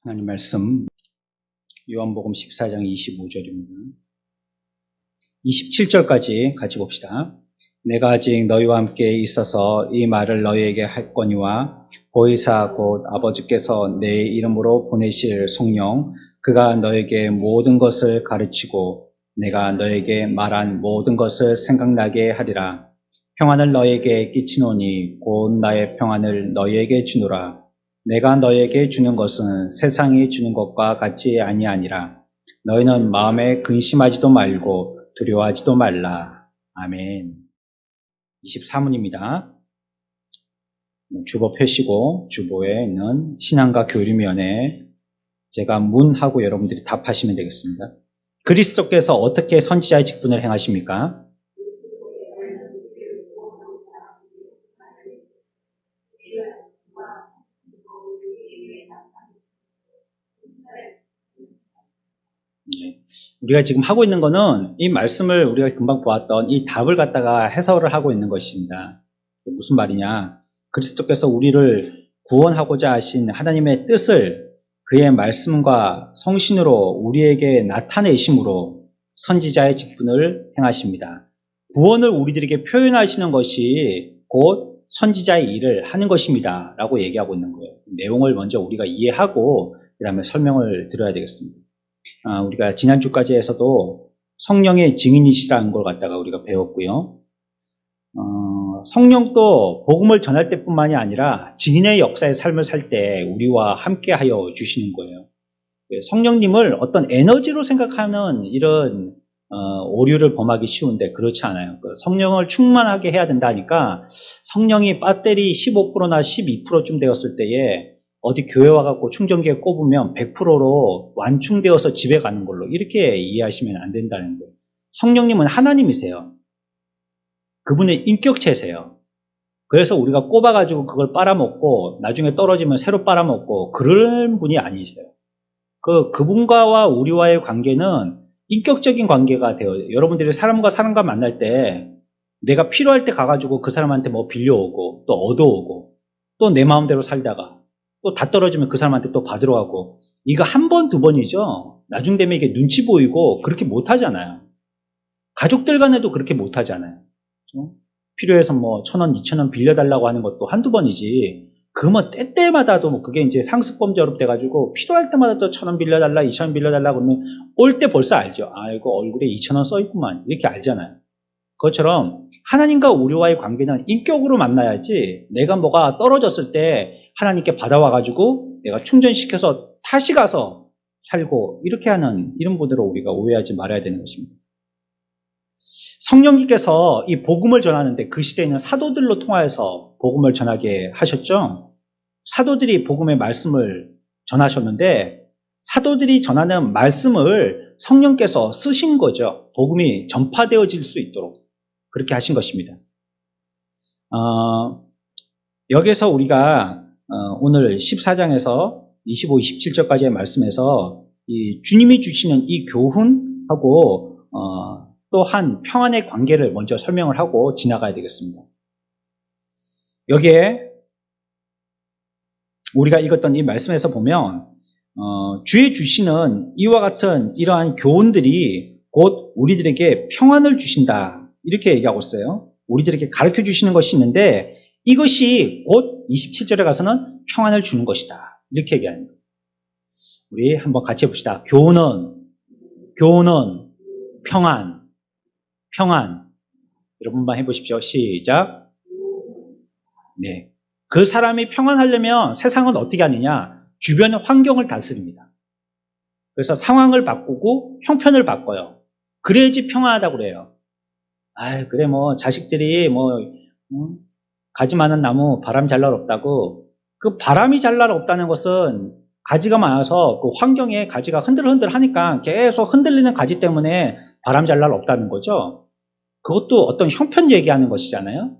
하나님 말씀 요한복음 14장 25절입니다. 27절까지 같이 봅시다. 내가 아직 너희와 함께 있어서 이 말을 너희에게 할거니와 보혜사 곧 아버지께서 내 이름으로 보내실 성령 그가 너에게 모든 것을 가르치고 내가 너에게 말한 모든 것을 생각나게 하리라. 평안을 너에게 끼치노니 곧 나의 평안을 너희에게 주노라. 내가 너에게 주는 것은 세상이 주는 것과 같이 아니하니라. 너희는 마음에 근심하지도 말고 두려워하지도 말라. 아멘. 24문입니다. 주보 펴시고 주보에 있는 신앙과 교리면에 제가 문하고 여러분들이 답하시면 되겠습니다. 그리스도께서 어떻게 선지자의 직분을 행하십니까? 우리가 지금 하고 있는 거는 이 말씀을 우리가 금방 보았던 이 답을 갖다가 해설을 하고 있는 것입니다. 무슨 말이냐? 그리스도께서 우리를 구원하고자 하신 하나님의 뜻을 그의 말씀과 성신으로 우리에게 나타내심으로 선지자의 직분을 행하십니다. 구원을 우리들에게 표현하시는 것이 곧 선지자의 일을 하는 것입니다. 라고 얘기하고 있는 거예요. 내용을 먼저 우리가 이해하고 그 다음에 설명을 드려야 되겠습니다. 우리가 지난주까지 해서도 성령의 증인이시라는 걸 갖다가 우리가 배웠고요. 성령도 복음을 전할 때뿐만이 아니라 증인의 역사의 삶을 살 때 우리와 함께 하여 주시는 거예요. 성령님을 어떤 에너지로 생각하는 이런 오류를 범하기 쉬운데 그렇지 않아요. 성령을 충만하게 해야 된다니까 성령이 배터리 15%나 12%쯤 되었을 때에 어디 교회 와갖고 충전기에 꼽으면 100%로 완충되어서 집에 가는 걸로 이렇게 이해하시면 안 된다는 거예요. 성령님은 하나님이세요. 그분의 인격체세요. 그래서 우리가 꼽아가지고 그걸 빨아먹고 나중에 떨어지면 새로 빨아먹고 그런 분이 아니세요. 그분과와 우리와의 관계는 인격적인 관계가 되어요. 여러분들이 사람과 사람과 만날 때 내가 필요할 때 가가지고 그 사람한테 뭐 빌려오고 또 얻어오고 또 내 마음대로 살다가 또 다 떨어지면 그 사람한테 또 받으러 가고 이거 한 번, 두 번이죠. 나중 되면 이게 눈치 보이고 그렇게 못하잖아요. 가족들 간에도 그렇게 못하잖아요. 필요해서 뭐 1,000원, 2,000원 빌려달라고 하는 것도 한두 번이지 그 뭐 때때마다도 뭐 그게 이제 상습범죄로 돼가지고 필요할 때마다 또 1,000원 빌려달라, 2,000원 빌려달라 그러면 올 때 벌써 알죠. 이거 얼굴에 2,000원 써있구만 이렇게 알잖아요. 그것처럼 하나님과 우리와의 관계는 인격으로 만나야지 내가 뭐가 떨어졌을 때 하나님께 받아와가지고 내가 충전시켜서 다시 가서 살고 이렇게 하는 이런 분들을 우리가 오해하지 말아야 되는 것입니다. 성령님께서 이 복음을 전하는데 그 시대에는 사도들로 통하여서 복음을 전하게 하셨죠. 사도들이 복음의 말씀을 전하셨는데 사도들이 전하는 말씀을 성령께서 쓰신 거죠. 복음이 전파되어질 수 있도록 그렇게 하신 것입니다. 여기서 우리가 오늘 14장에서 25, 27절까지의 말씀에서 이 주님이 주시는 이 교훈하고 또한 평안의 관계를 먼저 설명을 하고 지나가야 되겠습니다. 여기에 우리가 읽었던 이 말씀에서 보면 주의 주시는 이와 같은 이러한 교훈들이 곧 우리들에게 평안을 주신다 이렇게 얘기하고 있어요. 우리들에게 가르쳐 주시는 것이 있는데 이것이 곧 27절에 가서는 평안을 주는 것이다 이렇게 얘기하는 거예요. 우리 한번 같이 해봅시다. 교훈은 평안 여러분만 해보십시오. 시작. 네. 그 사람이 평안하려면 세상은 어떻게 하느냐? 주변 환경을 다스립니다. 그래서 상황을 바꾸고 형편을 바꿔요. 그래야지 평안하다고 그래요. 그래 뭐 자식들이 가지 많은 나무 바람 잘 날 없다고. 그 바람이 잘 날 없다는 것은 가지가 많아서 그 환경에 가지가 흔들흔들 하니까 계속 흔들리는 가지 때문에 바람 잘 날 없다는 거죠. 그것도 어떤 형편 얘기하는 것이잖아요.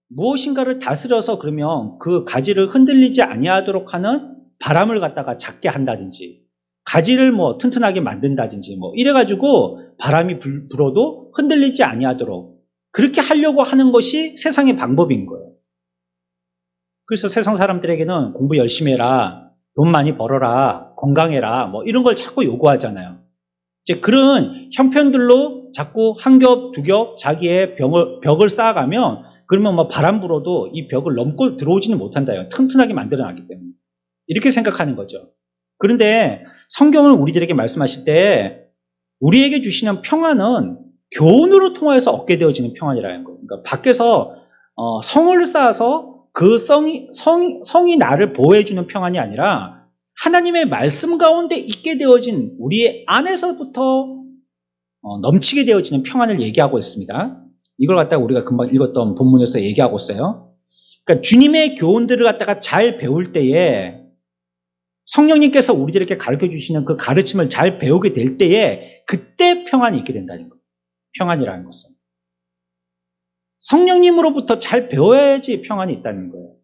무엇인가를 다스려서 그러면 그 가지를 흔들리지 아니하도록 하는 바람을 갖다가 작게 한다든지 가지를 뭐 튼튼하게 만든다든지 뭐 이래가지고 바람이 불어도 흔들리지 아니하도록 그렇게 하려고 하는 것이 세상의 방법인 거예요. 그래서 세상 사람들에게는 공부 열심히 해라. 돈 많이 벌어라, 건강해라, 뭐 이런 걸 자꾸 요구하잖아요. 이제 그런 형편들로 자꾸 한 겹, 두 겹 자기의 벽을 쌓아가면 그러면 뭐 바람 불어도 이 벽을 넘고 들어오지는 못한다요. 튼튼하게 만들어놨기 때문에. 이렇게 생각하는 거죠. 그런데 성경을 우리들에게 말씀하실 때 우리에게 주시는 평안은 교훈으로 통해서 얻게 되어지는 평안이라는 거예요. 그러니까 밖에서 성을 쌓아서 그 성이 나를 보호해주는 평안이 아니라 하나님의 말씀 가운데 있게 되어진 우리의 안에서부터 넘치게 되어지는 평안을 얘기하고 있습니다. 이걸 갖다가 우리가 금방 읽었던 본문에서 얘기하고 있어요. 그러니까 주님의 교훈들을 갖다가 잘 배울 때에 성령님께서 우리들에게 가르쳐 주시는 그 가르침을 잘 배우게 될 때에 그때 평안이 있게 된다는 거예요. 평안이라는 것은. 성령님으로부터 잘 배워야지 평안이 있다는 거예요.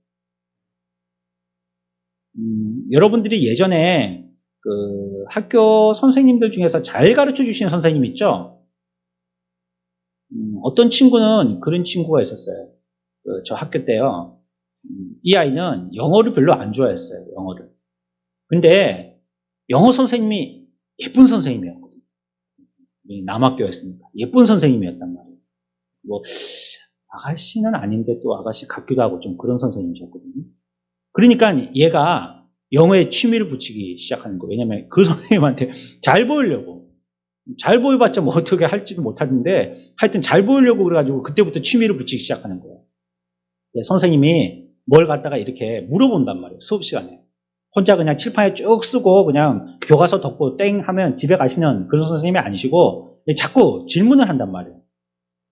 여러분들이 예전에 그 학교 선생님들 중에서 잘 가르쳐 주시는 선생님 있죠? 어떤 친구는 그런 친구가 있었어요. 저 학교 때요. 이 아이는 영어를 별로 안 좋아했어요. 영어를. 근데 영어 선생님이 예쁜 선생님이었거든요. 남학교였으니까. 예쁜 선생님이었단 말이에요. 뭐 아가씨는 아닌데 또 아가씨 같기도 하고 좀 그런 선생님이셨거든요. 그러니까 얘가 영어에 취미를 붙이기 시작하는 거예요. 왜냐면 그 선생님한테 잘 보이려고. 잘 보여봤자 뭐 어떻게 할지도 못하는데 하여튼 잘 보이려고 그래가지고 그때부터 취미를 붙이기 시작하는 거예요. 선생님이 뭘 갖다가 이렇게 물어본단 말이에요. 수업 시간에. 혼자 그냥 칠판에 쭉 쓰고 그냥 교과서 덮고 땡 하면 집에 가시는 그런 선생님이 아니시고 자꾸 질문을 한단 말이에요.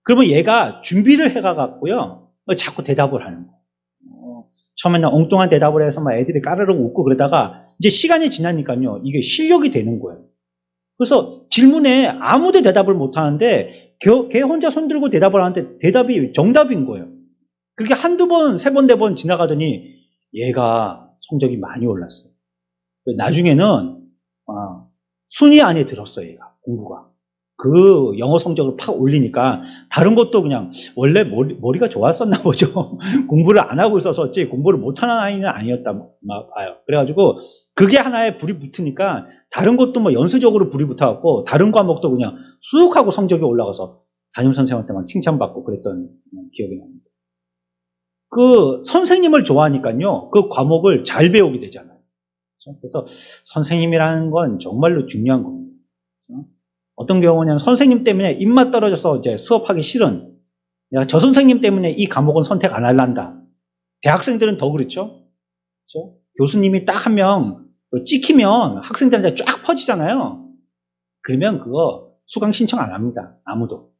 그러면 얘가 준비를 해가갖고요. 자꾸 대답을 하는 거예요. 처음에는 엉뚱한 대답을 해서 막 애들이 까르르 웃고 그러다가 이제 시간이 지나니까요. 이게 실력이 되는 거예요. 그래서 질문에 아무도 대답을 못 하는데 걔 혼자 손들고 대답을 하는데 대답이 정답인 거예요. 그게 한두 번, 세 번, 네 번 지나가더니 얘가 성적이 많이 올랐어요. 나중에는 순위 안에 들었어요. 얘가 공부가. 그 영어 성적을 팍 올리니까 다른 것도 그냥 원래 머리가 좋았었나 보죠. 공부를 안 하고 있었었지 공부를 못하는 아이는 아니었다 봐요. 그래가지고 그게 하나에 불이 붙으니까 다른 것도 뭐 연수적으로 불이 붙어갖고 다른 과목도 그냥 쑥 하고 성적이 올라가서 담임선생님한테 막 칭찬받고 그랬던 기억이 납니다. 그 선생님을 좋아하니까요. 그 과목을 잘 배우게 되잖아요. 그래서 선생님이라는 건 정말로 중요한 겁니다. 어떤 경우는 선생님 때문에 입맛 떨어져서 이제 수업하기 싫은, 내가 저 선생님 때문에 이 과목은 선택 안 할란다. 대학생들은 더 그렇죠? 그렇죠? 교수님이 딱 한 명 찍히면 학생들한테 쫙 퍼지잖아요. 그러면 그거 수강 신청 안 합니다. 아무도.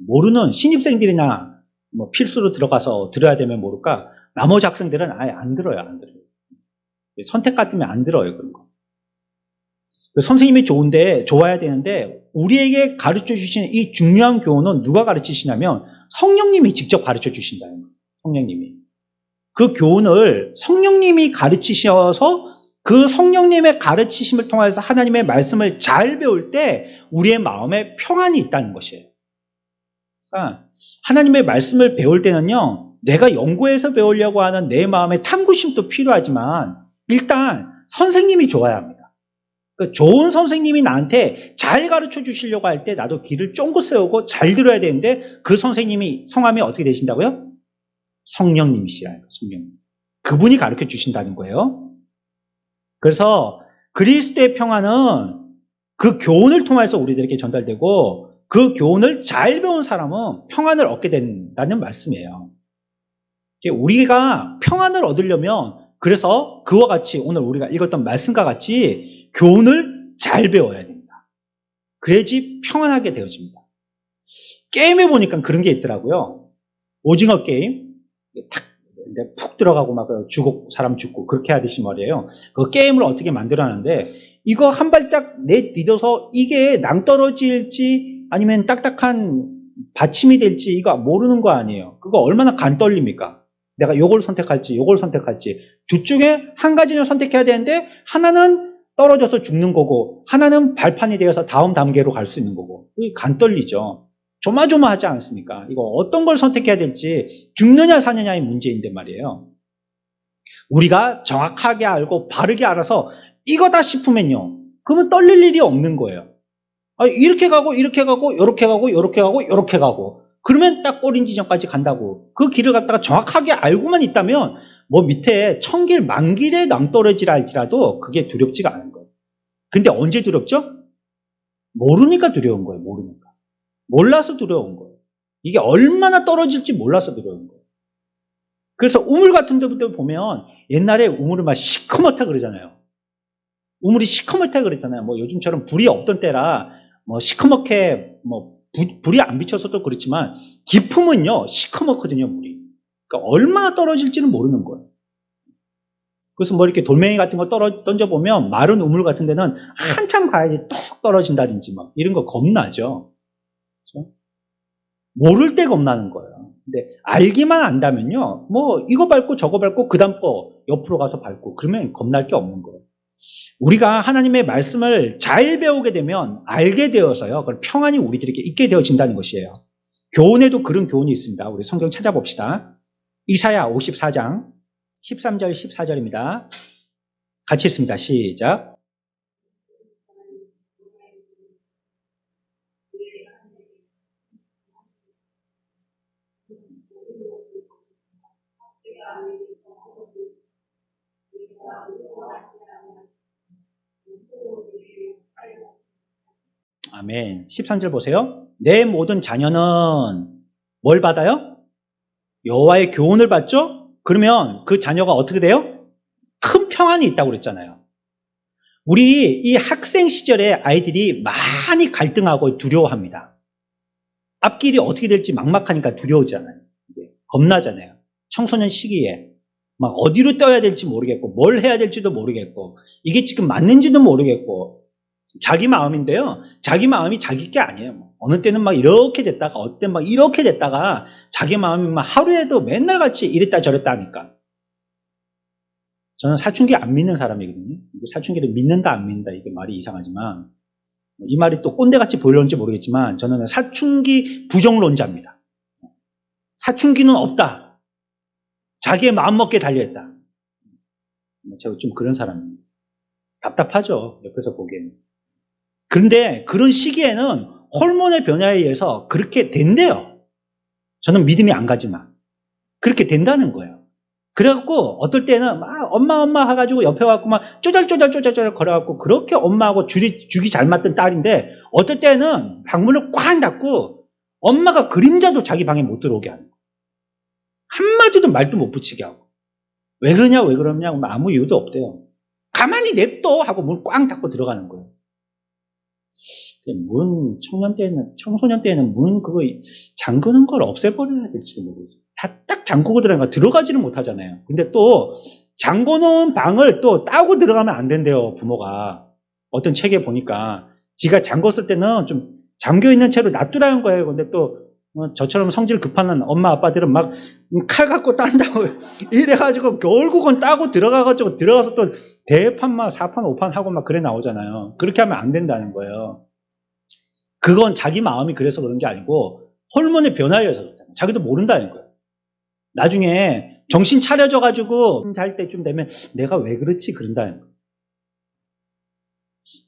모르는 신입생들이나 뭐 필수로 들어가서 들어야 되면 모를까, 나머지 학생들은 아예 안 들어요. 안 들어요. 선택 같으면 안 들어요. 그런 거. 선생님이 좋아야 되는데 우리에게 가르쳐 주시는 이 중요한 교훈은 누가 가르치시냐면 성령님이 직접 가르쳐 주신다는 거예요. 성령님이. 그 교훈을 성령님이 가르치셔서 그 성령님의 가르치심을 통해서 하나님의 말씀을 잘 배울 때 우리의 마음에 평안이 있다는 것이에요. 그러니까 하나님의 말씀을 배울 때는요, 내가 연구해서 배우려고 하는 내 마음의 탐구심도 필요하지만 일단 선생님이 좋아야 합니다. 좋은 선생님이 나한테 잘 가르쳐 주시려고 할 때 나도 귀를 쫑긋 세우고 잘 들어야 되는데 그 선생님이 성함이 어떻게 되신다고요? 성령님이시라는 거예요. 성령님. 그분이 가르쳐 주신다는 거예요. 그래서 그리스도의 평안은 그 교훈을 통해서 우리들에게 전달되고 그 교훈을 잘 배운 사람은 평안을 얻게 된다는 말씀이에요. 우리가 평안을 얻으려면 그래서 그와 같이 오늘 우리가 읽었던 말씀과 같이 교훈을 잘 배워야 됩니다. 그래야지 평안하게 되어집니다. 게임에 보니까 그런 게 있더라고요. 오징어 게임. 푹 들어가고 막 사람 죽고 그렇게 하듯이 말이에요. 그 게임을 어떻게 만들어놨는데 이거 한 발짝 내디뎌서 이게 낭떠러질지 아니면 딱딱한 받침이 될지 이거 모르는 거 아니에요. 그거 얼마나 간 떨립니까? 내가 요걸 선택할지 요걸 선택할지 두 중에 한 가지는 선택해야 되는데 하나는 떨어져서 죽는 거고 하나는 발판이 되어서 다음 단계로 갈 수 있는 거고 간 떨리죠. 조마조마하지 않습니까? 이거 어떤 걸 선택해야 될지 죽느냐 사느냐의 문제인데 말이에요. 우리가 정확하게 알고 바르게 알아서 이거다 싶으면요. 그러면 떨릴 일이 없는 거예요. 이렇게 가고 이렇게 가고 이렇게 가고 이렇게 가고 이렇게 가고 그러면 딱 꼬린 지점까지 간다고. 그 길을 갖다가 정확하게 알고만 있다면 뭐 밑에 천길 만길에 낭떠러지라 할지라도 그게 두렵지가 않은 거예요. 근데 언제 두렵죠? 모르니까 두려운 거예요. 모르니까. 몰라서 두려운 거예요. 이게 얼마나 떨어질지 몰라서 두려운 거예요. 그래서 우물 같은 데부터 보면 옛날에 우물을 막 시커멓다 그러잖아요. 우물이 시커멓다 그랬잖아요. 뭐 요즘처럼 불이 없던 때라 뭐 시커멓게 뭐 불이 안 비쳐서도 그렇지만 깊으면요 시커멓거든요 물이. 그러니까 얼마나 떨어질지는 모르는 거예요. 그래서 뭐 이렇게 돌멩이 같은 거 던져보면 마른 우물 같은 데는 한참 가야지 뚝 떨어진다든지 막 이런 거 겁나죠. 그렇죠? 모를 때 겁나는 거예요. 근데 알기만 안다면요 뭐 이거 밟고 저거 밟고 그 다음 거 옆으로 가서 밟고 그러면 겁날 게 없는 거예요. 우리가 하나님의 말씀을 잘 배우게 되면 알게 되어서요 그걸 평안히 우리들에게 있게 되어진다는 것이에요. 교훈에도 그런 교훈이 있습니다. 우리 성경 찾아봅시다. 이사야 54장 13절 14절입니다. 같이 읽습니다. 시작. 아멘. 13절 보세요. 내 모든 자녀는 뭘 받아요? 여호와의 교훈을 받죠? 그러면 그 자녀가 어떻게 돼요? 큰 평안이 있다고 그랬잖아요. 우리 이 학생 시절에 아이들이 많이 갈등하고 두려워합니다. 앞길이 어떻게 될지 막막하니까 두려우잖아요. 겁나잖아요. 청소년 시기에 막 어디로 떠야 될지 모르겠고 뭘 해야 될지도 모르겠고 이게 지금 맞는지도 모르겠고 자기 마음인데요. 자기 마음이 자기 게 아니에요. 어느 때는 막 이렇게 됐다가 어느 때는 막 이렇게 됐다가 자기 마음이 막 하루에도 맨날 같이 이랬다 저랬다 하니까. 저는 사춘기 안 믿는 사람이거든요. 사춘기를 믿는다 안 믿는다 이게 말이 이상하지만 이 말이 또 꼰대같이 보일런지 모르겠지만 저는 사춘기 부정론자입니다. 사춘기는 없다. 자기의 마음먹기에 달려있다. 제가 좀 그런 사람입니다. 답답하죠. 옆에서 보기에는. 그런데 그런 시기에는 호르몬의 변화에 의해서 그렇게 된대요. 저는 믿음이 안 가지만. 그렇게 된다는 거예요. 그래갖고 어떨 때는 막 엄마 해가지고 옆에 와갖고 막 쪼잘쪼잘 걸어갖고 그렇게 엄마하고 죽이 잘 맞던 딸인데 어떨 때는 방문을 꽉 닫고 엄마가 그림자도 자기 방에 못 들어오게 하는 거예요. 한마디도 말도 못 붙이게 하고. 왜 그러냐 왜 그러냐 아무 이유도 없대요. 가만히 냅둬 하고 문 꽉 닫고 들어가는 거예요. 청소년 때는 문 그거 잠그는 걸 없애버려야 될지도 모르겠어요. 다 딱 잠그고 들어가지는 못하잖아요. 근데 또 잠궈놓은 방을 또 따고 들어가면 안 된대요, 부모가. 어떤 책에 보니까 지가 잠궜을 때는 좀 잠겨있는 채로 놔두라는 거예요. 근데 또 저처럼 성질 급한 엄마 아빠들은 막 칼 갖고 딴다고 이래가지고 결국은 따고 들어가가지고 들어가서 또 대판만 4판 5판 하고 막 그래 나오잖아요. 그렇게 하면 안 된다는 거예요. 그건 자기 마음이 그래서 그런 게 아니고 호르몬의 변화에 의해서 그렇잖아요. 자기도 모른다는 거예요. 나중에 정신 차려져가지고 잘 때쯤 되면 내가 왜 그렇지 그런다는 거예요.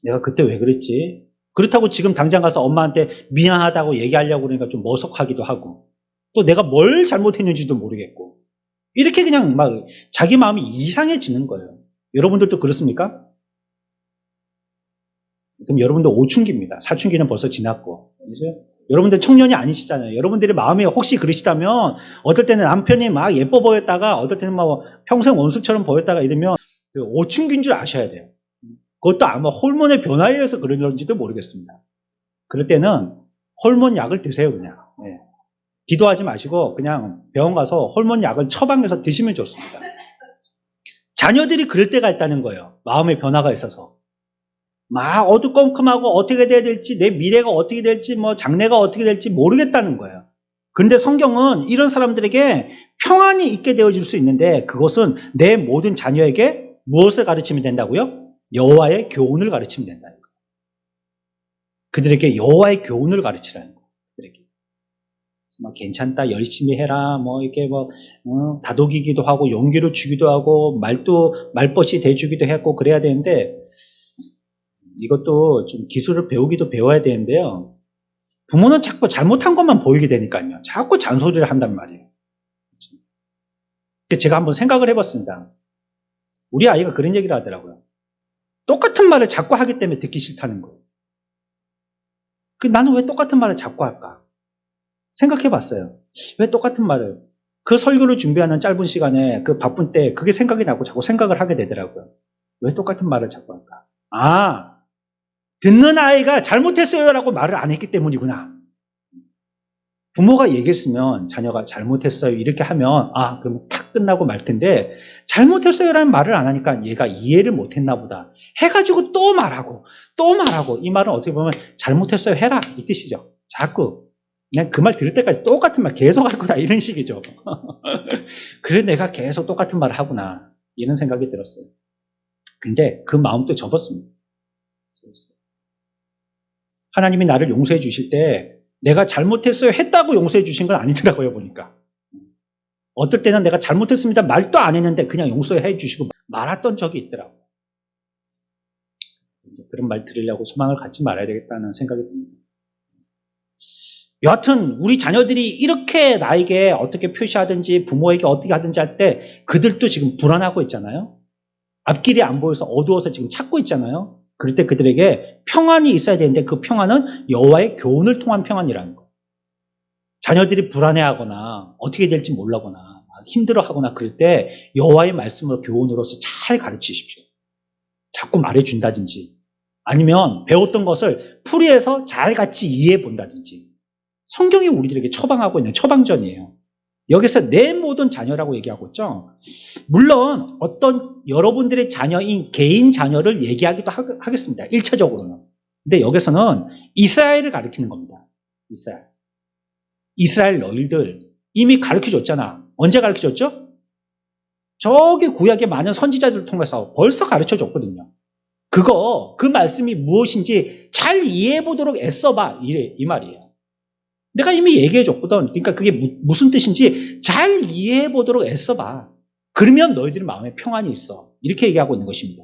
내가 그때 왜 그랬지? 그렇다고 지금 당장 가서 엄마한테 미안하다고 얘기하려고 그러니까 좀 머석하기도 하고 또 내가 뭘 잘못했는지도 모르겠고 이렇게 그냥 막 자기 마음이 이상해지는 거예요. 여러분들도 그렇습니까? 그럼 여러분들 오춘기입니다. 사춘기는 벌써 지났고 그죠? 여러분들 청년이 아니시잖아요. 여러분들의 마음이 혹시 그러시다면 어떨 때는 남편이 막 예뻐 보였다가 어떨 때는 막 평생 원수처럼 보였다가 이러면 그 오춘기인 줄 아셔야 돼요. 그것도 아마 호르몬의 변화에 의해서 그런지도 모르겠습니다. 그럴 때는 호르몬 약을 드세요 그냥. 네. 기도하지 마시고 그냥 병원 가서 호르몬 약을 처방해서 드시면 좋습니다. 자녀들이 그럴 때가 있다는 거예요. 마음의 변화가 있어서. 막 어두컴컴하고 어떻게 돼야 될지 내 미래가 어떻게 될지 뭐 장래가 어떻게 될지 모르겠다는 거예요. 그런데 성경은 이런 사람들에게 평안이 있게 되어질 수 있는데 그것은 내 모든 자녀에게 무엇을 가르치면 된다고요? 여호와의 교훈을 가르치면 된다는 거예요. 그들에게 여호와의 교훈을 가르치라는 거예요. 그들에게. 막 괜찮다, 열심히 해라, 뭐 이렇게 뭐 다독이기도 하고 용기를 주기도 하고 말벗이 돼주기도 했고 그래야 되는데, 이것도 좀 기술을 배워야 되는데요. 부모는 자꾸 잘못한 것만 보이게 되니까요. 자꾸 잔소리를 한단 말이에요. 제가 한번 생각을 해봤습니다. 우리 아이가 그런 얘기를 하더라고요. 똑같은 말을 자꾸 하기 때문에 듣기 싫다는 거예요. 나는 왜 똑같은 말을 자꾸 할까? 생각해봤어요. 왜 똑같은 말을? 그 설교를 준비하는 짧은 시간에 그 바쁜 때 그게 생각이 나고 자꾸 생각을 하게 되더라고요. 왜 똑같은 말을 자꾸 할까? 아, 듣는 아이가 잘못했어요 라고 말을 안 했기 때문이구나. 부모가 얘기했으면 자녀가 잘못했어요 이렇게 하면 그럼 탁 끝나고 말 텐데, 잘못했어요 라는 말을 안 하니까 얘가 이해를 못했나 보다 해가지고 또 말하고 이 말은 어떻게 보면 잘못했어요 해라 이 뜻이죠. 자꾸 그냥 그 말 들을 때까지 똑같은 말 계속 할 거다 이런 식이죠. 그래 내가 계속 똑같은 말을 하구나 이런 생각이 들었어요. 근데 그 마음도 접었습니다. 하나님이 나를 용서해 주실 때 내가 잘못했어요 했다고 용서해 주신 건 아니더라고요 보니까. 어떨 때는 내가 잘못했습니다 말도 안 했는데 그냥 용서해 주시고 말았던 적이 있더라고요. 그런 말 들으려고 소망을 갖지 말아야 되겠다는 생각이 듭니다. 여하튼 우리 자녀들이 이렇게 나에게 어떻게 표시하든지 부모에게 어떻게 하든지 할 때 그들도 지금 불안하고 있잖아요. 앞길이 안 보여서 어두워서 지금 찾고 있잖아요. 그럴 때 그들에게 평안이 있어야 되는데 그 평안은 여호와의 교훈을 통한 평안이라는 거예요. 자녀들이 불안해하거나 어떻게 될지 몰라거나 힘들어하거나 그럴 때 여호와의 말씀으로 교훈으로서 잘 가르치십시오. 자꾸 말해준다든지 아니면 배웠던 것을 풀이해서 잘 같이 이해해 본다든지. 성경이 우리들에게 처방하고 있는 처방전이에요. 여기서 내 모든 자녀라고 얘기하고 있죠. 물론 어떤 여러분들의 자녀인 개인 자녀를 얘기하기도 하겠습니다. 1차적으로는. 근데 여기서는 이스라엘을 가리키는 겁니다. 이스라엘 너희들 이미 가르쳐줬잖아. 언제 가르쳐줬죠? 저기 구약의 많은 선지자들을 통해서 벌써 가르쳐줬거든요. 그 말씀이 무엇인지 잘 이해해보도록 애써봐. 이 말이에요. 내가 이미 얘기해줬거든. 그러니까 그게 무슨 뜻인지 잘 이해해보도록 애써봐. 그러면 너희들의 마음에 평안이 있어. 이렇게 얘기하고 있는 것입니다.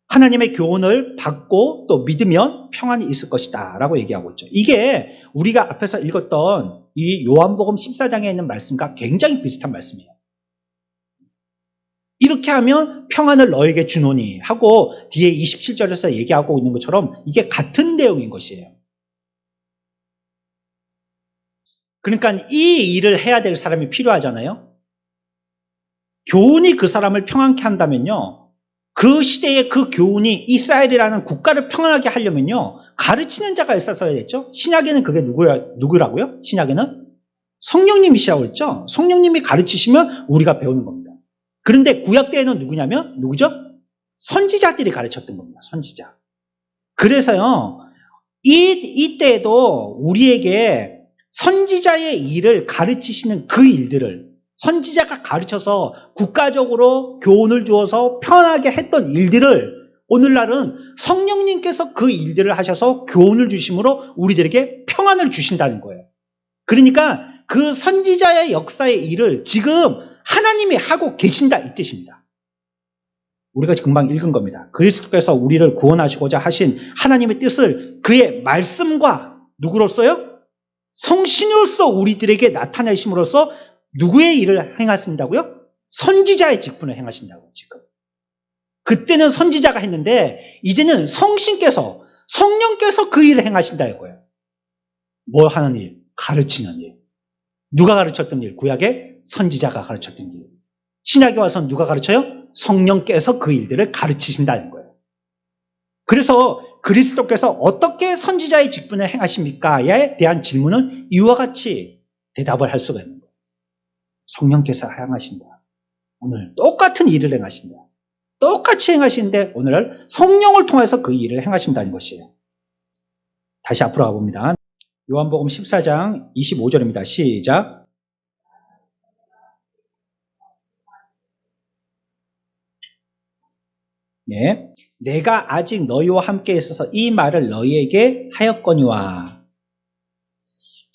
하나님의 교훈을 받고 또 믿으면 평안이 있을 것이다 라고 얘기하고 있죠. 이게 우리가 앞에서 읽었던 이 요한복음 14장에 있는 말씀과 굉장히 비슷한 말씀이에요. 이렇게 하면 평안을 너에게 주노니 하고 뒤에 27절에서 얘기하고 있는 것처럼 이게 같은 내용인 것이에요. 그러니까 이 일을 해야 될 사람이 필요하잖아요. 교훈이 그 사람을 평안케 한다면요. 그 시대에 그 교훈이 이스라엘이라는 국가를 평안하게 하려면요. 가르치는 자가 있었어야 됐죠. 신약에는 그게 누구라고요? 신약에는 성령님이시라고 했죠. 성령님이 가르치시면 우리가 배우는 겁니다. 그런데 구약 때에는 누구죠? 선지자들이 가르쳤던 겁니다. 선지자. 그래서요. 이때에도 우리에게 선지자의 일을 가르치시는 그 일들을 선지자가 가르쳐서 국가적으로 교훈을 주어서 편하게 했던 일들을 오늘날은 성령님께서 그 일들을 하셔서 교훈을 주심으로 우리들에게 평안을 주신다는 거예요. 그러니까 그 선지자의 역사의 일을 지금 하나님이 하고 계신다 이 뜻입니다. 우리가 금방 읽은 겁니다. 그리스도께서 우리를 구원하시고자 하신 하나님의 뜻을 그의 말씀과 누구로써요? 성신으로서 우리들에게 나타내심으로써 누구의 일을 행하신다고요? 선지자의 직분을 행하신다고요. 지금. 그때는 선지자가 했는데 이제는 성령께서 그 일을 행하신다 이거예요. 뭘 하는 일? 가르치는 일. 누가 가르쳤던 일? 구약의 선지자가 가르쳤던 일. 신약에 와서 누가 가르쳐요? 성령께서 그 일들을 가르치신다는 거예요. 그래서 그리스도께서 어떻게 선지자의 직분을 행하십니까에 대한 질문은 이와 같이 대답을 할 수가 있는 거예요. 성령께서 행하신다. 오늘 똑같은 일을 행하신다. 똑같이 행하시는데 오늘 성령을 통해서 그 일을 행하신다는 것이에요. 다시 앞으로 가봅니다. 요한복음 14장 25절입니다. 시작. 네. 내가 아직 너희와 함께 있어서 이 말을 너희에게 하였거니와.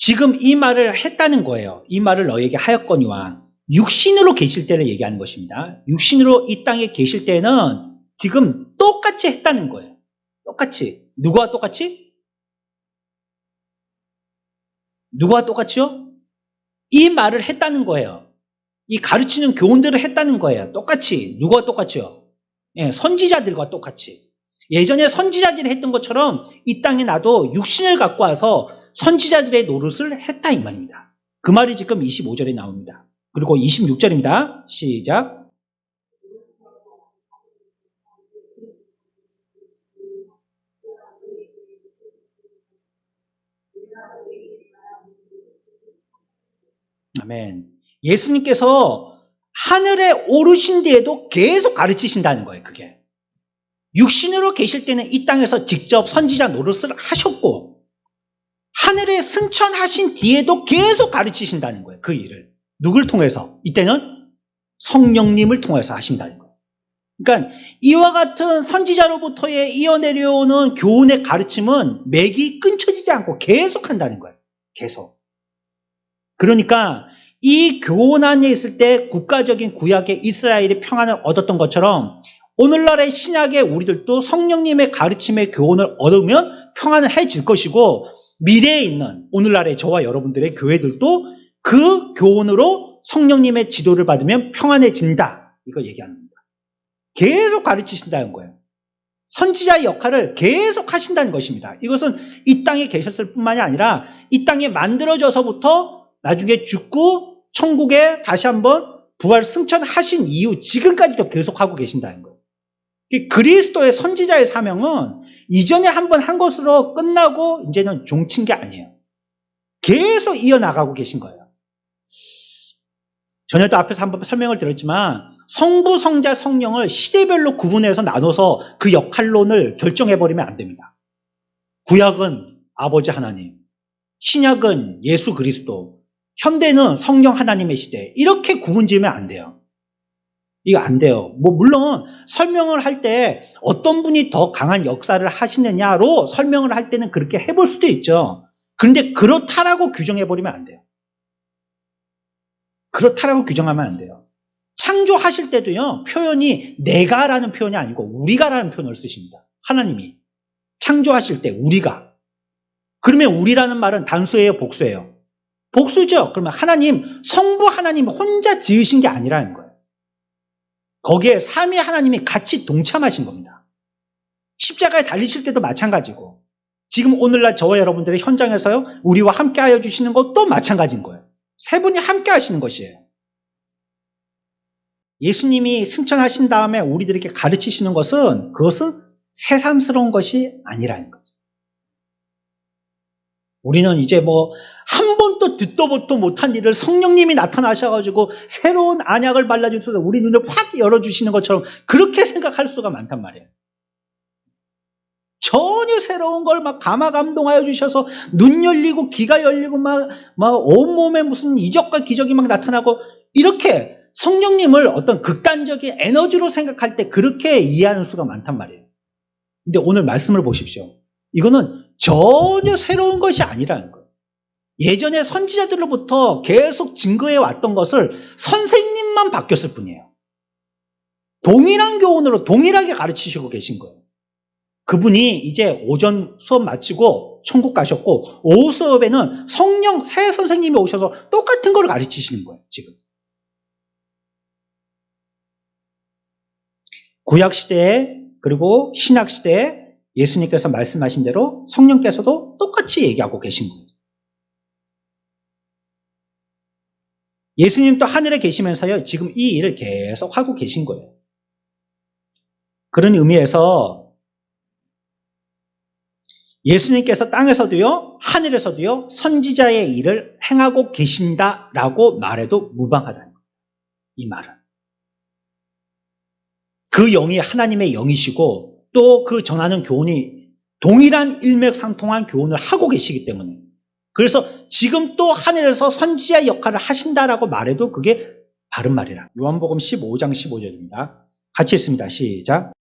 지금 이 말을 했다는 거예요. 이 말을 너에게 하였거니와 육신으로 계실 때를 얘기하는 것입니다. 육신으로 이 땅에 계실 때는 지금 똑같이 했다는 거예요. 똑같이. 누구와 똑같이? 누구와 똑같이요? 이 말을 했다는 거예요. 이 가르치는 교훈들을 했다는 거예요. 똑같이. 누구와 똑같이요? 예, 선지자들과 똑같이. 예전에 선지자들이 했던 것처럼 이 땅에 나도 육신을 갖고 와서 선지자들의 노릇을 했다 이 말입니다. 그 말이 지금 25절에 나옵니다. 그리고 26절입니다. 시작. 아멘. 예수님께서 하늘에 오르신 뒤에도 계속 가르치신다는 거예요. 그게. 육신으로 계실 때는 이 땅에서 직접 선지자 노릇을 하셨고 하늘에 승천하신 뒤에도 계속 가르치신다는 거예요. 그 일을. 누굴 통해서? 이때는 성령님을 통해서 하신다는 거예요. 그러니까 이와 같은 선지자로부터의 이어내려오는 교훈의 가르침은 맥이 끊쳐지지 않고 계속 한다는 거예요. 계속. 그러니까 이 교훈 안에 있을 때 국가적인 구약의 이스라엘이 평안을 얻었던 것처럼 오늘날의 신약의 우리들도 성령님의 가르침의 교훈을 얻으면 평안해질 것이고 미래에 있는 오늘날의 저와 여러분들의 교회들도 그 교훈으로 성령님의 지도를 받으면 평안해진다. 이걸 얘기하는 겁니다. 계속 가르치신다는 거예요. 선지자의 역할을 계속 하신다는 것입니다. 이것은 이 땅에 계셨을 뿐만이 아니라 이 땅에 만들어져서부터 나중에 죽고 천국에 다시 한번 부활 승천하신 이후 지금까지도 계속하고 계신다는 거예요. 그리스도의 선지자의 사명은 이전에 한번 한 것으로 끝나고 이제는 종친 게 아니에요. 계속 이어나가고 계신 거예요. 전에도 앞에서 한번 설명을 드렸지만 성부, 성자, 성령을 시대별로 구분해서 나눠서 그 역할론을 결정해버리면 안 됩니다. 구약은 아버지 하나님, 신약은 예수 그리스도, 현대는 성령 하나님의 시대. 이렇게 구분 지으면 안 돼요. 이거 안 돼요. 물론 설명을 할 때 어떤 분이 더 강한 역사를 하시느냐로 설명을 할 때는 그렇게 해볼 수도 있죠. 그런데 그렇다라고 규정해버리면 안 돼요. 그렇다라고 규정하면 안 돼요. 창조하실 때도요, 표현이 내가라는 표현이 아니고 우리가라는 표현을 쓰십니다. 하나님이. 창조하실 때 우리가. 그러면 우리라는 말은 단수예요, 복수예요? 복수죠. 그러면 하나님, 성부 하나님 혼자 지으신 게 아니라는 거예요. 거기에 삼위 하나님이 같이 동참하신 겁니다. 십자가에 달리실 때도 마찬가지고 지금 오늘날 저와 여러분들의 현장에서요, 우리와 함께 하여 주시는 것도 마찬가지인 거예요. 세 분이 함께 하시는 것이에요. 예수님이 승천하신 다음에 우리들에게 가르치시는 것은 그것은 새삼스러운 것이 아니라는 거죠. 우리는 이제 한 번도 듣도 보도 못한 일을 성령님이 나타나셔가지고 새로운 안약을 발라주셔서 우리 눈을 확 열어주시는 것처럼 그렇게 생각할 수가 많단 말이에요. 전혀 새로운 걸 막 감화감동하여 주셔서 눈 열리고 귀가 열리고 막 온몸에 무슨 이적과 기적이 막 나타나고 이렇게 성령님을 어떤 극단적인 에너지로 생각할 때 그렇게 이해하는 수가 많단 말이에요. 근데 오늘 말씀을 보십시오. 이거는 전혀 새로운 것이 아니라는 거예요. 예전에 선지자들로부터 계속 증거해 왔던 것을 선생님만 바뀌었을 뿐이에요. 동일한 교훈으로 동일하게 가르치시고 계신 거예요. 그분이 이제 오전 수업 마치고 천국 가셨고 오후 수업에는 성령 새 선생님이 오셔서 똑같은 걸 가르치시는 거예요. 지금. 구약 시대에 그리고 신약 시대에 예수님께서 말씀하신 대로 성령께서도 똑같이 얘기하고 계신 거예요. 예수님도 하늘에 계시면서요, 지금 이 일을 계속 하고 계신 거예요. 그런 의미에서 예수님께서 땅에서도요, 하늘에서도요, 선지자의 일을 행하고 계신다라고 말해도 무방하다는 거예요. 이 말은. 그 영이 하나님의 영이시고 또 그 전하는 교훈이 동일한 일맥상통한 교훈을 하고 계시기 때문에 그래서 지금 또 하늘에서 선지자의 역할을 하신다라고 말해도 그게 바른 말이라. 요한복음 15장 15절입니다. 같이 읽습니다. 시작.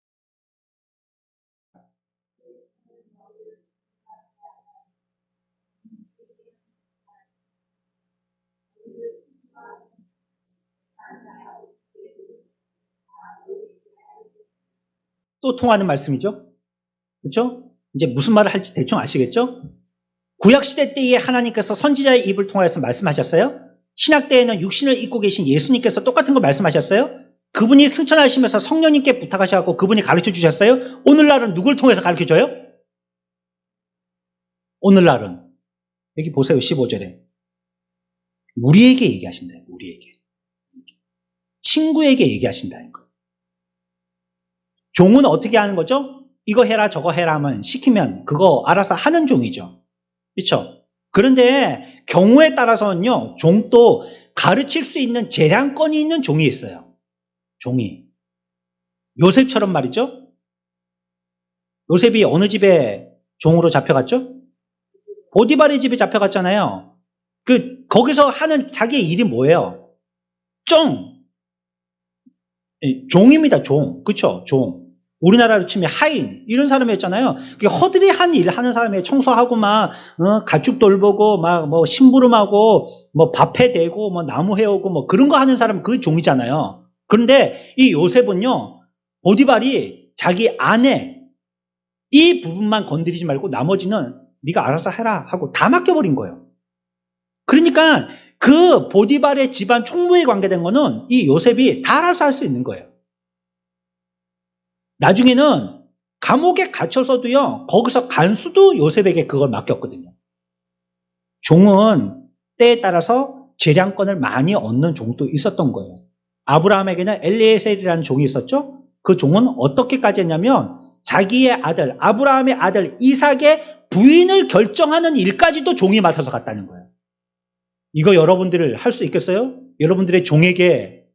또 통하는 말씀이죠. 그렇죠? 이제 무슨 말을 할지 대충 아시겠죠? 구약시대 때에 하나님께서 선지자의 입을 통하여서 말씀하셨어요? 신약 때에는 육신을 입고 계신 예수님께서 똑같은 거 말씀하셨어요? 그분이 승천하시면서 성령님께 부탁하셔서 그분이 가르쳐 주셨어요? 오늘날은 누굴 통해서 가르쳐 줘요? 오늘날은 여기 보세요. 15절에 우리에게 얘기하신다. 우리에게. 친구에게 얘기하신다는 거. 종은 어떻게 하는 거죠? 이거 해라 저거 해라 하면 시키면 그거 알아서 하는 종이죠. 그렇죠? 그런데 경우에 따라서는요. 종도 가르칠 수 있는 재량권이 있는 종이 있어요. 종이. 요셉처럼 말이죠. 요셉이 어느 집에 종으로 잡혀갔죠? 보디발의 집에 잡혀갔잖아요. 거기서 하는 자기의 일이 뭐예요? 종입니다, 종. 그쵸? 종. 우리나라로 치면 하인, 이런 사람이었잖아요. 허드레한 일 하는 사람이에요. 청소하고 가축 돌보고, 심부름하고, 밥해 대고, 나무 해오고, 그런 거 하는 사람은 그 종이잖아요. 그런데 이 요셉은요, 보디발이 자기 아내, 이 부분만 건드리지 말고 나머지는 네가 알아서 해라 하고 다 맡겨버린 거예요. 그러니까 그 보디발의 집안 총무에 관계된 거는 이 요셉이 다 알아서 할 수 있는 거예요. 나중에는 감옥에 갇혀서도요, 거기서 간수도 요셉에게 그걸 맡겼거든요. 종은 때에 따라서 재량권을 많이 얻는 종도 있었던 거예요. 아브라함에게는 엘리에셀이라는 종이 있었죠. 그 종은 어떻게까지 했냐면 자기의 아들, 아브라함의 아들 이삭의 부인을 결정하는 일까지도 종이 맡아서 갔다는 거예요. 이거 여러분들 할 수 있겠어요? 여러분들의 종에게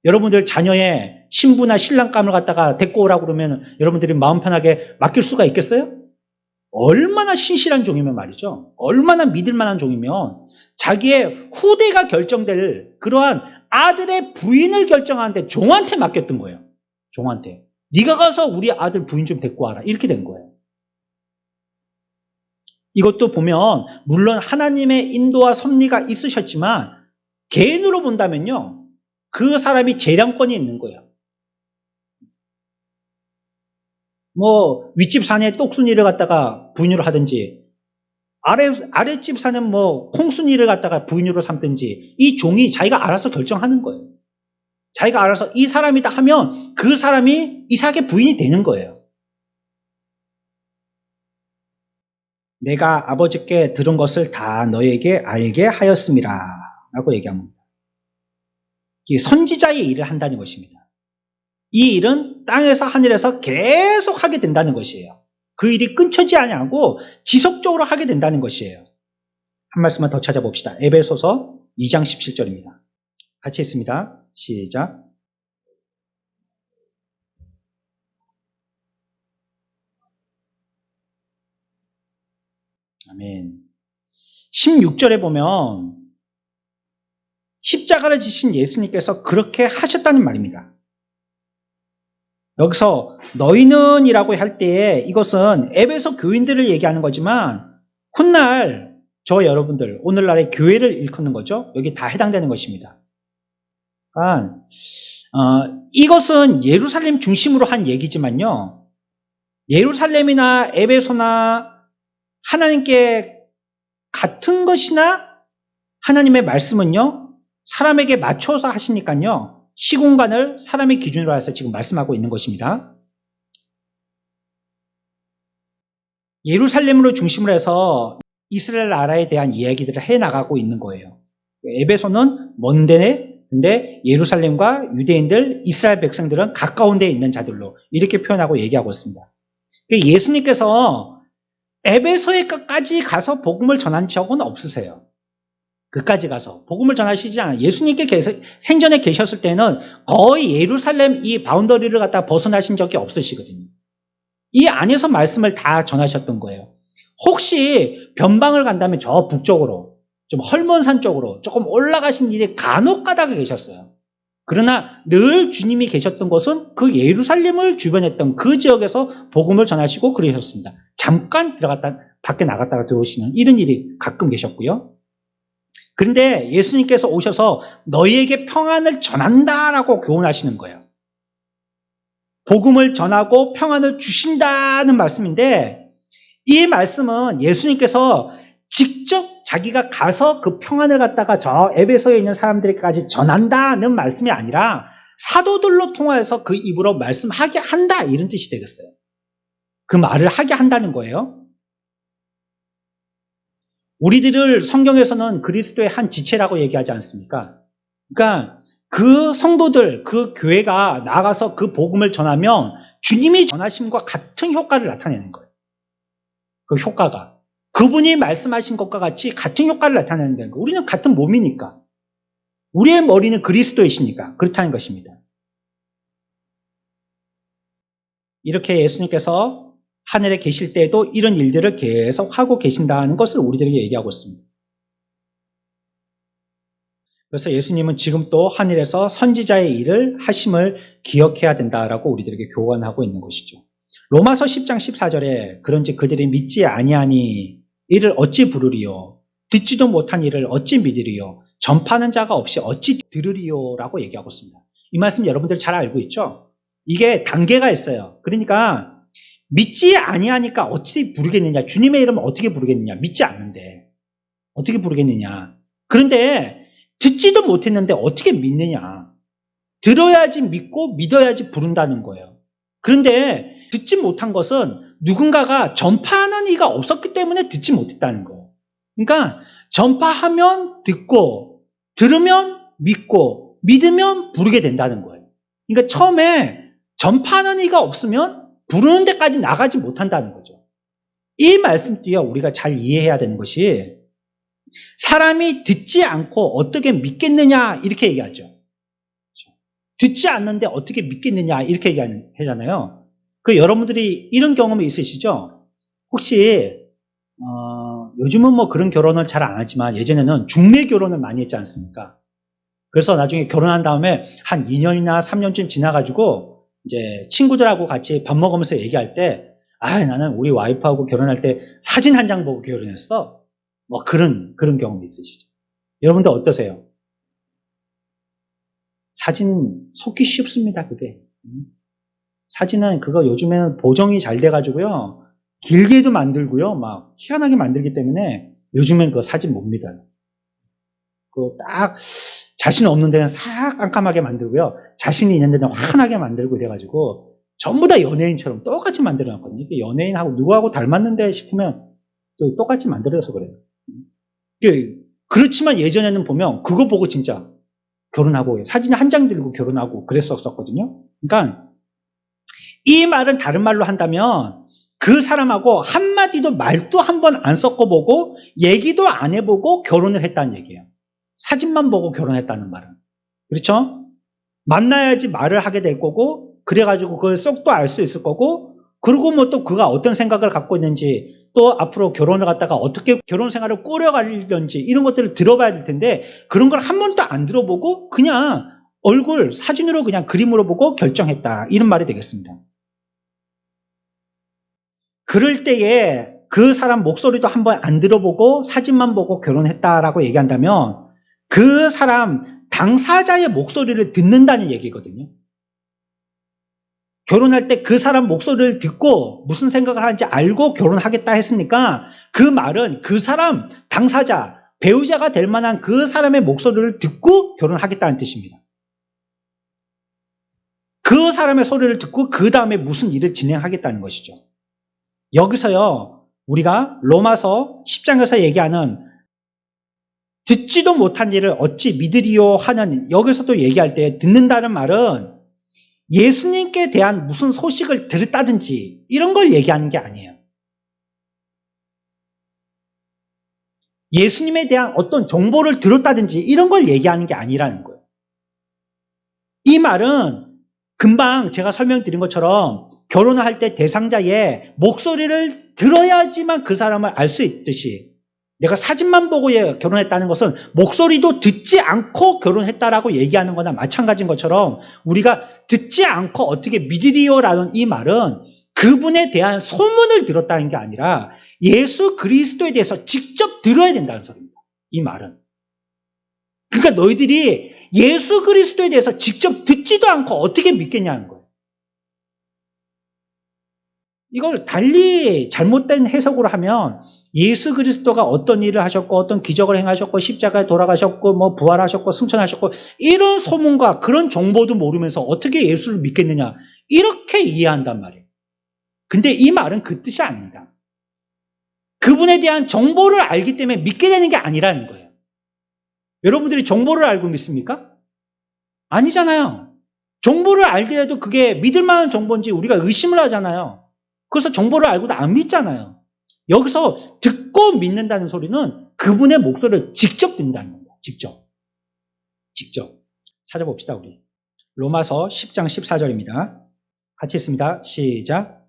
여러분들 자녀의 신부나 신랑감을 갖다가 데리고 오라고 그러면 여러분들이 마음 편하게 맡길 수가 있겠어요? 얼마나 신실한 종이면 말이죠. 얼마나 믿을 만한 종이면 자기의 후대가 결정될 그러한 아들의 부인을 결정하는데 종한테 맡겼던 거예요. 종한테. 네가 가서 우리 아들 부인 좀 데리고 와라. 이렇게 된 거예요. 이것도 보면 물론 하나님의 인도와 섭리가 있으셨지만 개인으로 본다면요. 그 사람이 재량권이 있는 거예요. 윗집 사내 똑순이를 갖다가 부인으로 하든지 아랫집 사는 콩순이를 갖다가 부인으로 삼든지 이 종이 자기가 알아서 결정하는 거예요. 자기가 알아서 이 사람이다 하면 그 사람이 이삭의 부인이 되는 거예요. 내가 아버지께 들은 것을 다 너에게 알게 하였음이라 라고 얘기합니다. 선지자의 일을 한다는 것입니다. 이 일은 땅에서 하늘에서 계속 하게 된다는 것이에요. 그 일이 끊쳐지지 않고 지속적으로 하게 된다는 것이에요. 한 말씀만 더 찾아봅시다. 에베소서 2장 17절입니다. 같이 읽습니다. 시작. 아멘. 16절에 보면 십자가를 지신 예수님께서 그렇게 하셨다는 말입니다. 여기서 너희는 이라고 할 때에 이것은 에베소 교인들을 얘기하는 거지만 훗날 저 여러분들 오늘날의 교회를 일컫는 거죠. 여기 다 해당되는 것입니다. 그러니까 이것은 예루살렘 중심으로 한 얘기지만요. 예루살렘이나 에베소나 하나님께 같은 것이나 하나님의 말씀은요. 사람에게 맞춰서 하시니까요. 시공간을 사람의 기준으로 해서 지금 말씀하고 있는 것입니다. 예루살렘으로 중심으로 해서 이스라엘 나라에 대한 이야기들을 해나가고 있는 거예요. 에베소는 먼 데네, 근데 예루살렘과 유대인들, 이스라엘 백성들은 가까운 데에 있는 자들로 이렇게 표현하고 얘기하고 있습니다. 예수님께서 에베소에까지 가서 복음을 전한 적은 없으세요. 그까지 가서 복음을 전하시지 않아요. 예수님께 생전에 계셨을 때는 거의 예루살렘 이 바운더리를 갖다 벗어나신 적이 없으시거든요. 이 안에서 말씀을 다 전하셨던 거예요. 혹시 변방을 간다면 저 북쪽으로 좀 헐몬산 쪽으로 조금 올라가신 일이 간혹 가다가 계셨어요. 그러나 늘 주님이 계셨던 곳은 그 예루살렘을 주변했던 그 지역에서 복음을 전하시고 그러셨습니다. 잠깐 들어갔다 밖에 나갔다가 들어오시는 이런 일이 가끔 계셨고요. 그런데 예수님께서 오셔서 너희에게 평안을 전한다라고 교훈하시는 거예요. 복음을 전하고 평안을 주신다는 말씀인데, 이 말씀은 예수님께서 직접 자기가 가서 그 평안을 갖다가 저 에베소에 있는 사람들에게까지 전한다는 말씀이 아니라 사도들로 통하여서 그 입으로 말씀하게 한다, 이런 뜻이 되겠어요. 그 말을 하게 한다는 거예요. 우리들을 성경에서는 그리스도의 한 지체라고 얘기하지 않습니까? 그러니까 그 성도들, 그 교회가 나가서 그 복음을 전하면 주님이 전하심과 같은 효과를 나타내는 거예요. 그 효과가. 그분이 말씀하신 것과 같이 같은 효과를 나타내는 거예요. 우리는 같은 몸이니까. 우리의 머리는 그리스도이시니까 그렇다는 것입니다. 이렇게 예수님께서 하늘에 계실 때에도 이런 일들을 계속 하고 계신다는 것을 우리들에게 얘기하고 있습니다. 그래서 예수님은 지금 또 하늘에서 선지자의 일을 하심을 기억해야 된다라고 우리들에게 교관하고 있는 것이죠. 로마서 10장 14절에 그런즉 그들이 믿지 아니하니 이를 어찌 부르리요? 듣지도 못한 일을 어찌 믿으리요? 전파하는 자가 없이 어찌 들으리요? 라고 얘기하고 있습니다. 이 말씀 여러분들 잘 알고 있죠? 이게 단계가 있어요. 그러니까 믿지 아니하니까 어찌 부르겠느냐? 주님의 이름을 어떻게 부르겠느냐? 믿지 않는데 어떻게 부르겠느냐? 그런데 듣지도 못했는데 어떻게 믿느냐? 들어야지 믿고 믿어야지 부른다는 거예요. 그런데 듣지 못한 것은 누군가가 전파하는 이가 없었기 때문에 듣지 못했다는 거예요. 그러니까 전파하면 듣고 들으면 믿고 믿으면 부르게 된다는 거예요. 그러니까 처음에 전파하는 이가 없으면 부르는 데까지 나가지 못한다는 거죠. 이 말씀 뒤에 우리가 잘 이해해야 되는 것이 사람이 듣지 않고 어떻게 믿겠느냐 이렇게 얘기하죠. 듣지 않는데 어떻게 믿겠느냐 이렇게 얘기하잖아요. 그 여러분들이 이런 경험이 있으시죠? 혹시 요즘은 뭐 그런 결혼을 잘 안 하지만 예전에는 중매 결혼을 많이 했지 않습니까? 그래서 나중에 결혼한 다음에 한 2년이나 3년쯤 지나가지고 이제 친구들하고 같이 밥 먹으면서 얘기할 때, 나는 우리 와이프하고 결혼할 때 사진 한 장 보고 결혼했어. 뭐 그런 경험이 있으시죠? 여러분들 어떠세요? 사진 속기 쉽습니다, 그게. 사진은 그거 요즘에는 보정이 잘 돼가지고요. 길게도 만들고요. 막 희한하게 만들기 때문에 요즘엔 그 사진 못 믿어요. 그 딱 자신 없는 데는 싹 깜깜하게 만들고요. 자신이 있는 데는 환하게 만들고 이래가지고 전부 다 연예인처럼 똑같이 만들어놨거든요. 연예인하고 누구하고 닮았는데 싶으면 또 똑같이 만들어서 그래요. 그렇지만 예전에는 보면 그거 보고 진짜 결혼하고 사진 한 장 들고 결혼하고 그랬었거든요. 그러니까 이 말은 다른 말로 한다면 그 사람하고 한마디도 말도 한 번 안 섞어보고 얘기도 안 해보고 결혼을 했다는 얘기예요. 사진만 보고 결혼했다는 말은. 그렇죠? 만나야지 말을 하게 될 거고 그래가지고 그걸 쏙도 알 수 있을 거고 그리고 뭐 또 그가 어떤 생각을 갖고 있는지 또 앞으로 결혼을 갖다가 어떻게 결혼 생활을 꾸려가려는지 이런 것들을 들어봐야 될 텐데 그런 걸 한 번도 안 들어보고 그냥 얼굴 사진으로 그냥 그림으로 보고 결정했다. 이런 말이 되겠습니다. 그럴 때에 그 사람 목소리도 한 번 안 들어보고 사진만 보고 결혼했다라고 얘기한다면 그 사람 당사자의 목소리를 듣는다는 얘기거든요. 결혼할 때 그 사람 목소리를 듣고 무슨 생각을 하는지 알고 결혼하겠다 했으니까 그 말은 그 사람 당사자, 배우자가 될 만한 그 사람의 목소리를 듣고 결혼하겠다는 뜻입니다. 그 사람의 소리를 듣고 그 다음에 무슨 일을 진행하겠다는 것이죠. 여기서요, 우리가 로마서 10장에서 얘기하는 듣지도 못한 일을 어찌 믿으리요 하는 여기서도 얘기할 때 듣는다는 말은 예수님께 대한 무슨 소식을 들었다든지 이런 걸 얘기하는 게 아니에요. 예수님에 대한 어떤 정보를 들었다든지 이런 걸 얘기하는 게 아니라는 거예요. 이 말은 금방 제가 설명드린 것처럼 결혼을 할 때 대상자의 목소리를 들어야지만 그 사람을 알 수 있듯이 내가 사진만 보고 결혼했다는 것은 목소리도 듣지 않고 결혼했다라고 얘기하는 거나 마찬가지인 것처럼 우리가 듣지 않고 어떻게 믿으리요라는 이 말은 그분에 대한 소문을 들었다는 게 아니라 예수 그리스도에 대해서 직접 들어야 된다는 소리입니다. 이 말은. 그러니까 너희들이 예수 그리스도에 대해서 직접 듣지도 않고 어떻게 믿겠냐는 거예요. 이걸 달리 잘못된 해석으로 하면 예수 그리스도가 어떤 일을 하셨고 어떤 기적을 행하셨고 십자가에 돌아가셨고 뭐 부활하셨고 승천하셨고 이런 소문과 그런 정보도 모르면서 어떻게 예수를 믿겠느냐 이렇게 이해한단 말이에요. 근데 이 말은 그 뜻이 아닙니다. 그분에 대한 정보를 알기 때문에 믿게 되는 게 아니라는 거예요. 여러분들이 정보를 알고 믿습니까? 아니잖아요. 정보를 알더라도 그게 믿을 만한 정보인지 우리가 의심을 하잖아요. 그래서 정보를 알고도 안 믿잖아요. 여기서 듣고 믿는다는 소리는 그분의 목소리를 직접 듣는다는 겁니다. 직접. 찾아봅시다, 우리. 로마서 10장 14절입니다. 같이 읽습니다. 시작.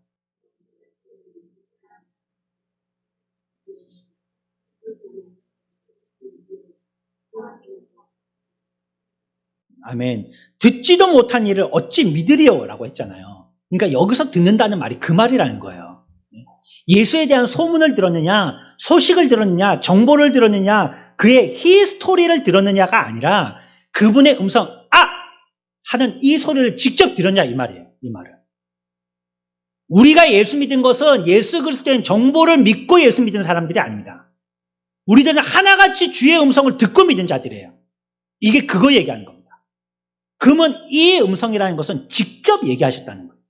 아멘. 듣지도 못한 일을 어찌 믿으리요? 라고 했잖아요. 그러니까 여기서 듣는다는 말이 그 말이라는 거예요. 예수에 대한 소문을 들었느냐, 소식을 들었느냐, 정보를 들었느냐, 그의 히스토리를 들었느냐가 아니라 그분의 음성, 하는 이 소리를 직접 들었냐 이 말이에요. 이 말은. 우리가 예수 믿은 것은 예수 그리스도의 정보를 믿고 예수 믿은 사람들이 아닙니다. 우리들은 하나같이 주의 음성을 듣고 믿은 자들이에요. 이게 그거 얘기하는 겁니다. 그러면 이 음성이라는 것은 직접 얘기하셨다는 거예요.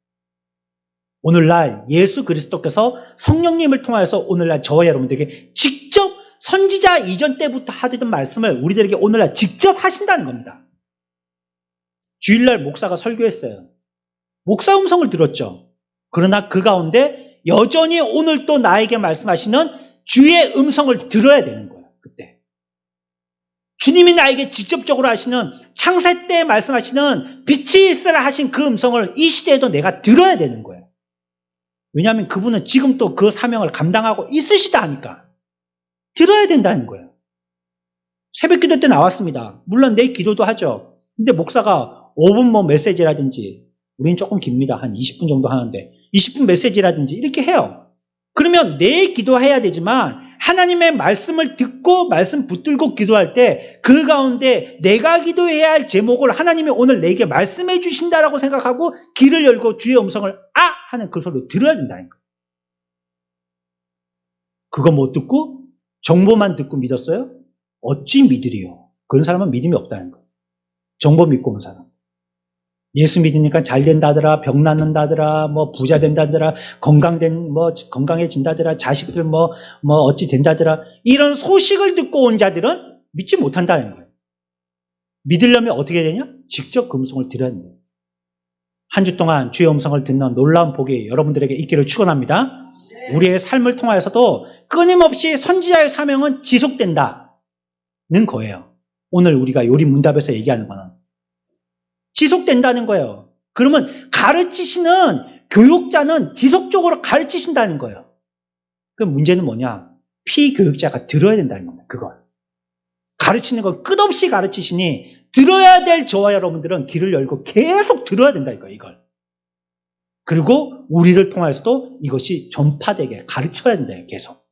오늘날 예수 그리스도께서 성령님을 통하여서 오늘날 저와 여러분들에게 직접 선지자 이전 때부터 하던 말씀을 우리들에게 오늘날 직접 하신다는 겁니다. 주일날 목사가 설교했어요. 목사 음성을 들었죠. 그러나 그 가운데 여전히 오늘 또 나에게 말씀하시는 주의 음성을 들어야 되는 거예요. 그때. 주님이 나에게 직접적으로 하시는 창세 때 말씀하시는 빛이 있으라 하신 그 음성을 이 시대에도 내가 들어야 되는 거예요. 왜냐하면 그분은 지금 또 그 사명을 감당하고 있으시다 하니까 들어야 된다는 거예요. 새벽 기도 때 나왔습니다. 물론 내 기도도 하죠. 근데 목사가 5분 뭐 메시지라든지 우리는 조금 깁니다. 한 20분 정도 하는데 20분 메시지라든지 이렇게 해요. 그러면 내 기도해야 되지만 하나님의 말씀을 듣고 말씀 붙들고 기도할 때 그 가운데 내가 기도해야 할 제목을 하나님이 오늘 내게 말씀해 주신다라고 생각하고 귀를 열고 주의 음성을 하는 그 소리를 들어야 된다는 거예요. 그거 못 듣고 정보만 듣고 믿었어요? 어찌 믿으리요? 그런 사람은 믿음이 없다는 거예요. 정보 믿고 온 사람. 예수 믿으니까 잘 된다더라, 병 낫는다더라, 뭐 부자 된다더라, 건강해진다더라, 자식들 뭐 어찌 된다더라. 이런 소식을 듣고 온 자들은 믿지 못한다는 거예요. 믿으려면 어떻게 되냐? 직접 그 음성을 들어야 돼요. 한 주 동안 주의 음성을 듣는 놀라운 복이 여러분들에게 있기를 축원합니다. 우리의 삶을 통하여서도 끊임없이 선지자의 사명은 지속된다는 거예요. 오늘 우리가 요리 문답에서 얘기하는 거는. 지속된다는 거예요. 그러면 가르치시는 교육자는 지속적으로 가르치신다는 거예요. 그 문제는 뭐냐? 피교육자가 들어야 된다는 겁니다. 그걸. 가르치는 걸 끝없이 가르치시니 들어야 될 저와 여러분들은 귀를 열고 계속 들어야 된다 이걸. 그리고 우리를 통해서도 이것이 전파되게 가르쳐야 된다 계속.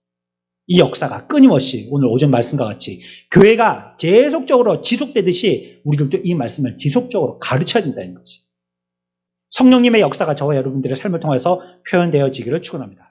이 역사가 끊임없이 오늘 오전 말씀과 같이 교회가 계속적으로 지속되듯이 우리들도 이 말씀을 지속적으로 가르쳐야 된다는 거지. 성령님의 역사가 저와 여러분들의 삶을 통해서 표현되어지기를 축원합니다.